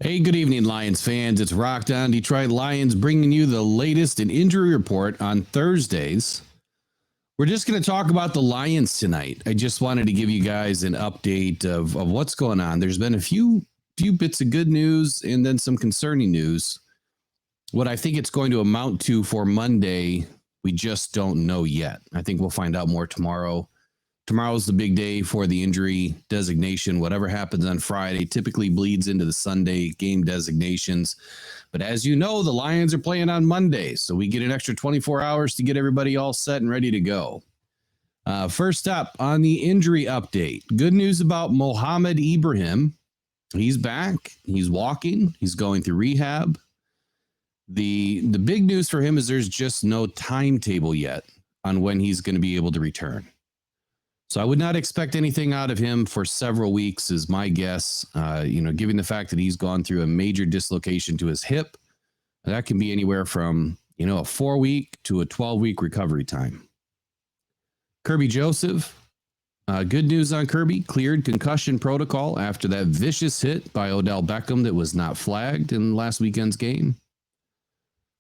Hey, good evening, Lions fans. It's Rocked On Detroit Lions bringing you the latest in injury report on Thursdays. We're just going to talk about the Lions tonight. I just wanted to give you guys an update of what's going on. There's been a few bits of good news and then some concerning news. What I think it's going to amount to for Monday, we just don't know yet. I think we'll find out more tomorrow. Tomorrow's the big day for the injury designation. Whatever happens on Friday typically bleeds into the Sunday game designations. But as you know, the Lions are playing on Monday, so we get an extra 24 hours to get everybody all set and ready to go. First up on the injury update, good news about Mohamed Ibrahim. He's back. He's walking. He's going through rehab. The big news for him is there's just no timetable yet on when he's going to be able to return. So I would not expect anything out of him for several weeks is my guess. Given the fact that he's gone through a major dislocation to his hip, that can be anywhere from, a 4-week to a 12-week recovery time. Kirby Joseph, good news on Kirby, cleared concussion protocol after that vicious hit by Odell Beckham that was not flagged in last weekend's game.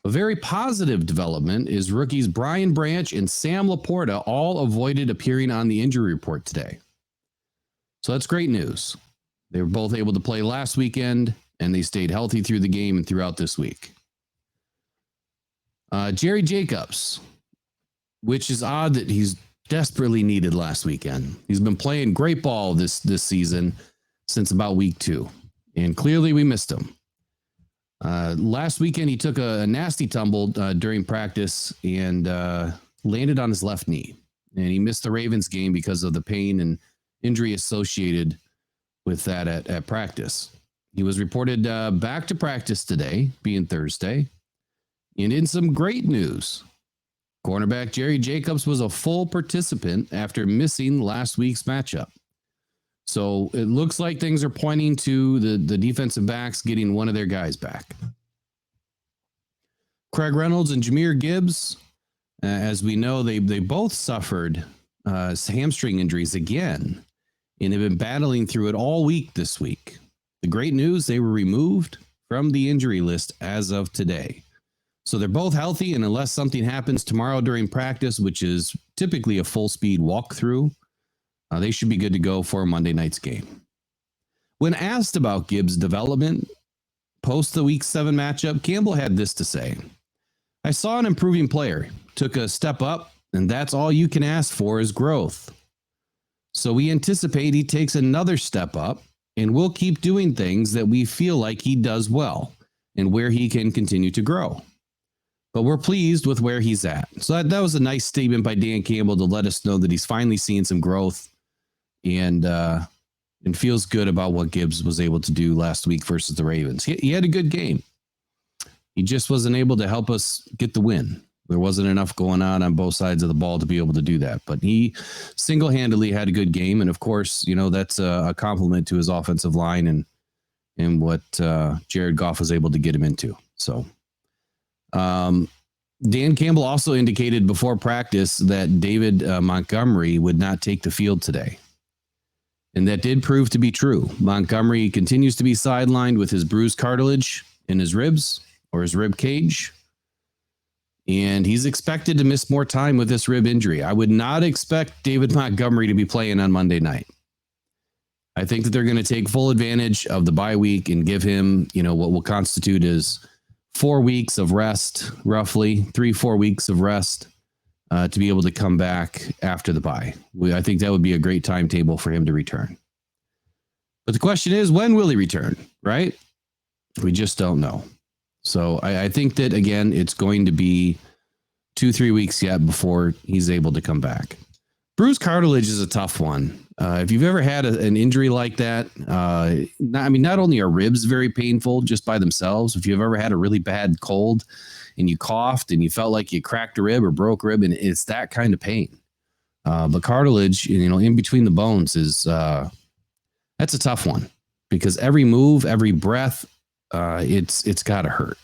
A very positive development is rookies Brian Branch and Sam Laporta all avoided appearing on the injury report today. So that's great news. They were both able to play last weekend, and they stayed healthy through the game and throughout this week. Jerry Jacobs, which is odd that he's desperately needed last weekend. He's been playing great ball this season since about week 2, and clearly we missed him. Last weekend, he took a nasty tumble during practice and landed on his left knee. And he missed the Ravens game because of the pain and injury associated with that at practice. He was reported back to practice today, being Thursday. And in some great news, cornerback Jerry Jacobs was a full participant after missing last week's matchup. So it looks like things are pointing to the defensive backs getting one of their guys back. Craig Reynolds and Jahmyr Gibbs, as we know, they both suffered hamstring injuries again and have been battling through it all week this week. The great news, they were removed from the injury list as of today. So they're both healthy, and unless something happens tomorrow during practice, which is typically a full-speed walkthrough, they should be good to go for Monday night's game. When asked about Gibbs' development post the Week 7 matchup, Campbell had this to say. I saw an improving player, took a step up, and that's all you can ask for is growth. So we anticipate he takes another step up, and we'll keep doing things that we feel like he does well and where he can continue to grow. But we're pleased with where he's at. So that was a nice statement by Dan Campbell to let us know that he's finally seeing some growth and feels good about what Gibbs was able to do last week versus the Ravens. He had a good game. He just wasn't able to help us get the win. There wasn't enough going on both sides of the ball to be able to do that. But he single-handedly had a good game. And, of course, that's a compliment to his offensive line and what Jared Goff was able to get him into. So Dan Campbell also indicated before practice that David Montgomery would not take the field today. And that did prove to be true. Montgomery continues to be sidelined with his bruised cartilage in his ribs or his rib cage. And he's expected to miss more time with this rib injury. I would not expect David Montgomery to be playing on Monday night. I think that they're going to take full advantage of the bye week and give him, what will constitute as 4 weeks of rest, roughly 3-4 weeks of rest. To be able to come back after the bye. I think that would be a great timetable for him to return. But the question is, when will he return, right? We just don't know. So I think that, again, it's going to be 2-3 weeks yet before he's able to come back. Bruised cartilage is a tough one. If you've ever had an injury like that, not only are ribs very painful just by themselves, if you've ever had a really bad cold and you coughed and you felt like you cracked a rib or broke a rib, and it's that kind of pain. But cartilage, in between the bones is, that's a tough one because every move, every breath, it's got to hurt.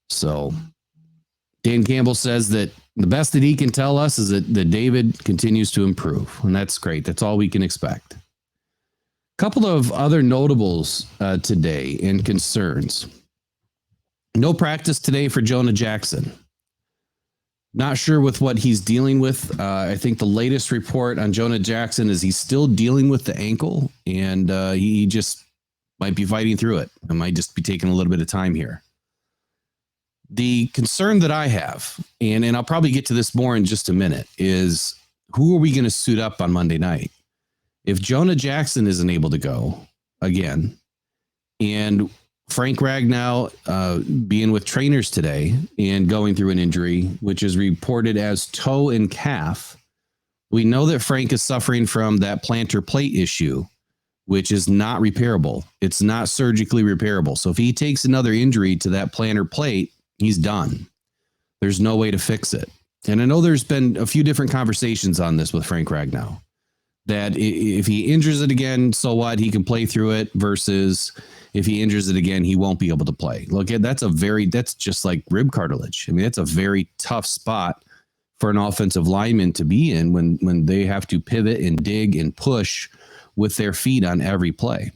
So Dan Campbell says that the best that he can tell us is that David continues to improve, and that's great. That's all we can expect. Couple of other notables today and concerns. No practice today for Jonah Jackson. Not sure with what he's dealing with. I think the latest report on Jonah Jackson is he's still dealing with the ankle, and he just might be fighting through it. It might just be taking a little bit of time here. The concern that I have, and I'll probably get to this more in just a minute, is who are we going to suit up on Monday night? If Jonah Jackson isn't able to go again, and Frank Ragnow being with trainers today and going through an injury, which is reported as toe and calf, we know that Frank is suffering from that plantar plate issue, which is not repairable. It's not surgically repairable. So if he takes another injury to that plantar plate, he's done. There's no way to fix it. And I know there's been a few different conversations on this with Frank Ragnow, that if he injures it again, so what? He can play through it, versus if he injures it again, he won't be able to play. Look, that's just like rib cartilage. I mean, that's a very tough spot for an offensive lineman to be in when they have to pivot and dig and push with their feet on every play.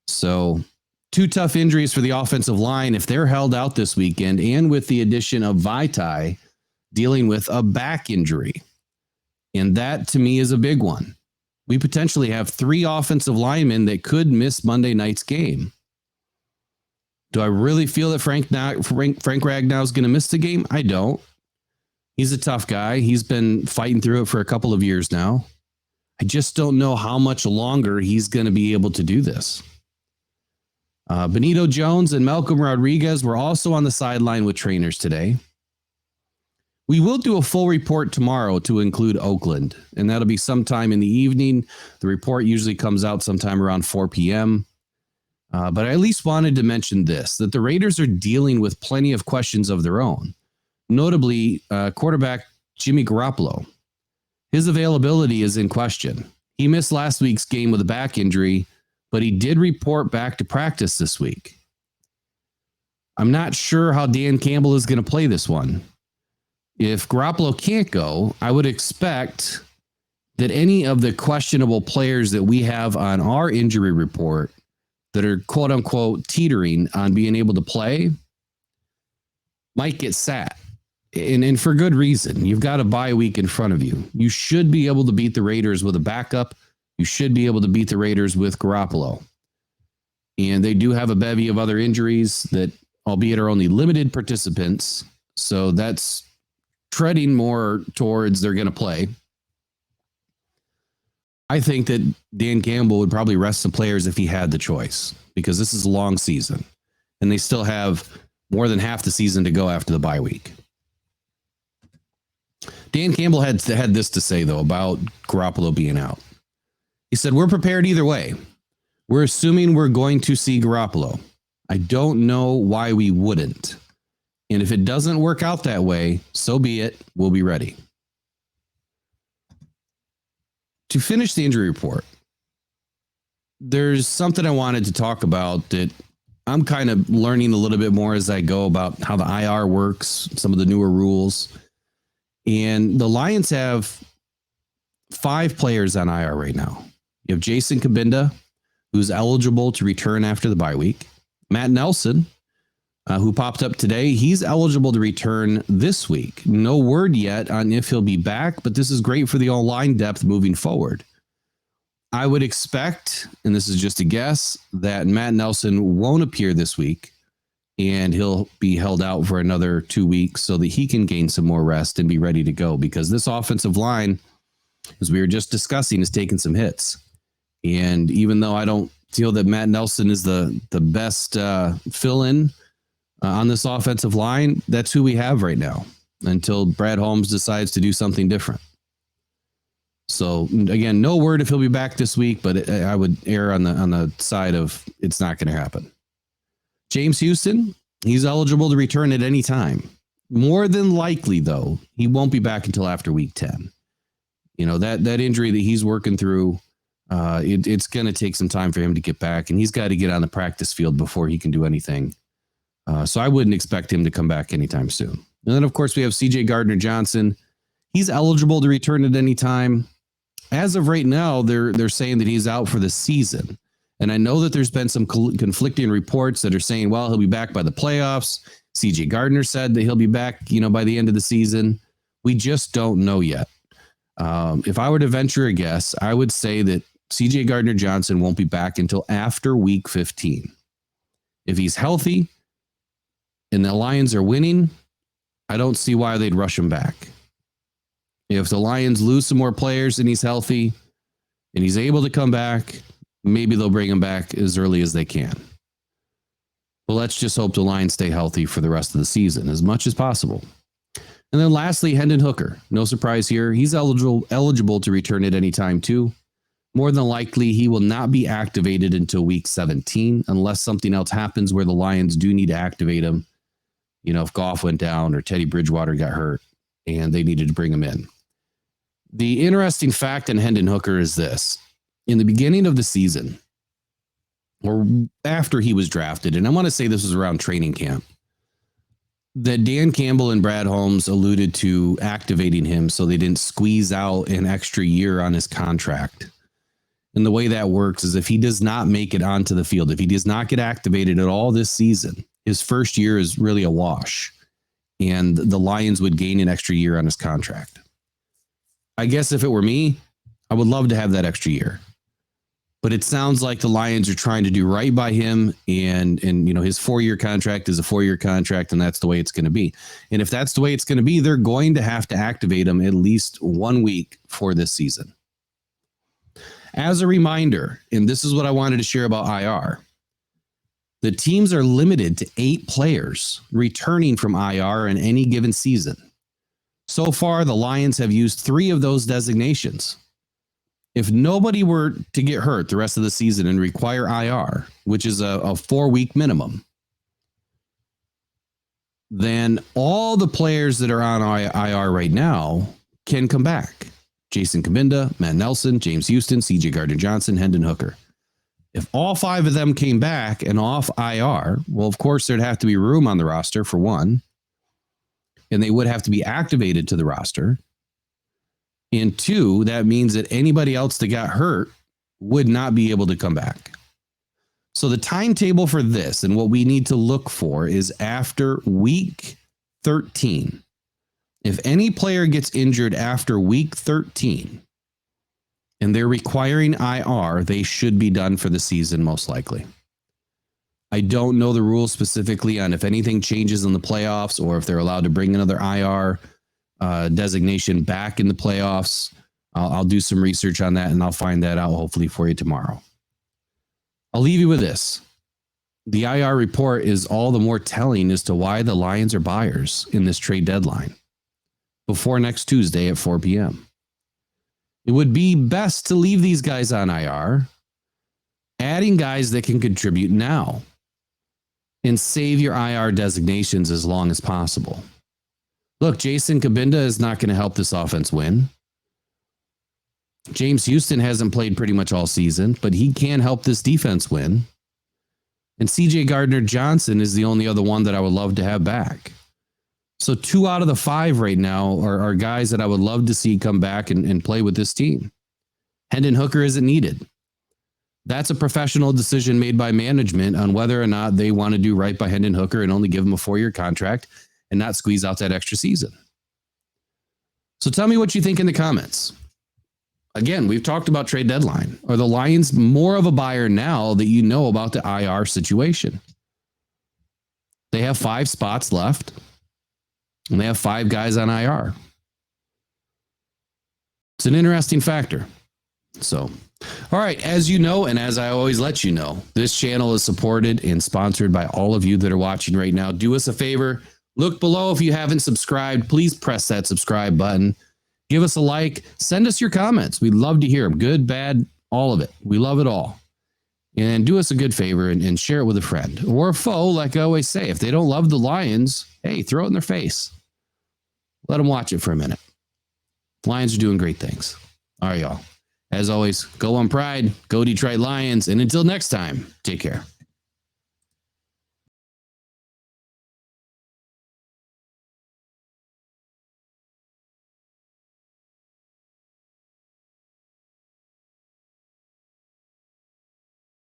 So 2 tough injuries for the offensive line if they're held out this weekend, and with the addition of Vaitai dealing with a back injury. And that to me is a big one. We potentially have 3 offensive linemen that could miss Monday night's game. Do I really feel that Frank Ragnow is going to miss the game? I don't. He's a tough guy. He's been fighting through it for a couple of years now. I just don't know how much longer he's going to be able to do this. Benito Jones and Malcolm Rodriguez were also on the sideline with trainers today. We will do a full report tomorrow to include Oakland, and that'll be sometime in the evening. The report usually comes out sometime around 4 p.m. But I at least wanted to mention this, that the Raiders are dealing with plenty of questions of their own, notably quarterback Jimmy Garoppolo. His availability is in question. He missed last week's game with a back injury, but he did report back to practice this week. I'm not sure how Dan Campbell is going to play this one. If Garoppolo can't go, I would expect that any of the questionable players that we have on our injury report that are quote unquote teetering on being able to play might get sat. And for good reason. You've got a bye week in front of you. You should be able to beat the Raiders with a backup. You should be able to beat the Raiders with Garoppolo. And they do have a bevy of other injuries that, albeit, are only limited participants. So that's treading more towards they're going to play. I think that Dan Campbell would probably rest the players if he had the choice, because this is a long season and they still have more than half the season to go after the bye week. Dan Campbell had this to say, though, about Garoppolo being out. He said, "We're prepared either way. We're assuming we're going to see Garoppolo. I don't know why we wouldn't. And if it doesn't work out that way, so be it. We'll be ready." To finish the injury report, there's something I wanted to talk about that I'm kind of learning a little bit more as I go about how the IR works, some of the newer rules. And the Lions have 5 players on IR right now. You have Jason Kabinda, who's eligible to return after the bye week. Matt Nelson, who popped up today, he's eligible to return this week. No word yet on if he'll be back, but this is great for the all-line depth moving forward. I would expect, and this is just a guess, that Matt Nelson won't appear this week, and he'll be held out for another 2 weeks so that he can gain some more rest and be ready to go, because this offensive line, as we were just discussing, is taking some hits. And even though I don't feel that Matt Nelson is the best fill-in on this offensive line, that's who we have right now until Brad Holmes decides to do something different. So again, no word if he'll be back this week, but I would err on the side of it's not going to happen. James Houston, he's eligible to return at any time. More than likely, though, he won't be back until after week 10. You know, that injury that he's working through, it's going to take some time for him to get back, and he's got to get on the practice field before he can do anything. So I wouldn't expect him to come back anytime soon. And then, of course, we have CJ Gardner-Johnson. He's eligible to return at any time. As of right now, they're saying that he's out for the season. And I know that there's been some conflicting reports that are saying, well, he'll be back by the playoffs. CJ Gardner said that he'll be back, by the end of the season. We just don't know yet. If I were to venture a guess, I would say that CJ Gardner-Johnson won't be back until after week 15. If he's healthy and the Lions are winning, I don't see why they'd rush him back. If the Lions lose some more players and he's healthy and he's able to come back, maybe they'll bring him back as early as they can. But let's just hope the Lions stay healthy for the rest of the season as much as possible. And then lastly, Hendon Hooker. No surprise here. He's eligible to return at any time too. More than likely, he will not be activated until week 17 unless something else happens where the Lions do need to activate him. If Goff went down or Teddy Bridgewater got hurt and they needed to bring him in. The interesting fact in Hendon Hooker is this. In the beginning of the season, or after he was drafted, and I want to say this was around training camp, that Dan Campbell and Brad Holmes alluded to activating him so they didn't squeeze out an extra year on his contract. And the way that works is if he does not make it onto the field, if he does not get activated at all this season, his first year is really a wash. And the Lions would gain an extra year on his contract. I guess if it were me, I would love to have that extra year. But it sounds like the Lions are trying to do right by him. And his 4-year contract is a 4-year contract, and that's the way it's going to be. And if that's the way it's going to be, they're going to have to activate him at least 1 week for this season. As a reminder, and this is what I wanted to share about IR, the teams are limited to 8 players returning from IR in any given season. So far, the Lions have used 3 of those designations. If nobody were to get hurt the rest of the season and require IR, which is a 4-week minimum, then all the players that are on IR right now can come back. Jason Kabinda, Matt Nelson, James Houston, CJ Gardner-Johnson, Hendon Hooker. If all 5 of them came back and off IR, well, of course, there'd have to be room on the roster for one, and they would have to be activated to the roster. And 2, that means that anybody else that got hurt would not be able to come back. So the timetable for this and what we need to look for is after week 13. If any player gets injured after week 13 and they're requiring IR, they should be done for the season, most likely. I don't know the rules specifically on if anything changes in the playoffs or if they're allowed to bring another IR designation back in the playoffs. I'll do some research on that and I'll find that out hopefully for you tomorrow. I'll leave you with this. The IR report is all the more telling as to why the Lions are buyers in this trade deadline before next Tuesday at 4 p.m. It would be best to leave these guys on IR, adding guys that can contribute now, and save your IR designations as long as possible. Look, Jason Kabinda is not going to help this offense win. James Houston hasn't played pretty much all season, but he can help this defense win. And CJ Gardner-Johnson is the only other one that I would love to have back. So 2 out of the 5 right now are guys that I would love to see come back and play with this team. Hendon Hooker isn't needed. That's a professional decision made by management on whether or not they want to do right by Hendon Hooker and only give him a 4-year contract and not squeeze out that extra season. So tell me what you think in the comments. Again, we've talked about trade deadline. Are the Lions more of a buyer now that you know about the IR situation? They have 5 spots left, and they have 5 guys on IR. It's an interesting factor. So, all right, as you know, and as I always let you know, this channel is supported and sponsored by all of you that are watching right now. Do us a favor. Look below if you haven't subscribed. Please press that subscribe button. Give us a like. Send us your comments. We'd love to hear them. Good, bad, all of it. We love it all. And do us a good favor and share it with a friend or a foe, like I always say. If they don't love the Lions, hey, throw it in their face. Let them watch it for a minute. Lions are doing great things. All right, y'all. As always, go on pride, go Detroit Lions, and until next time, take care.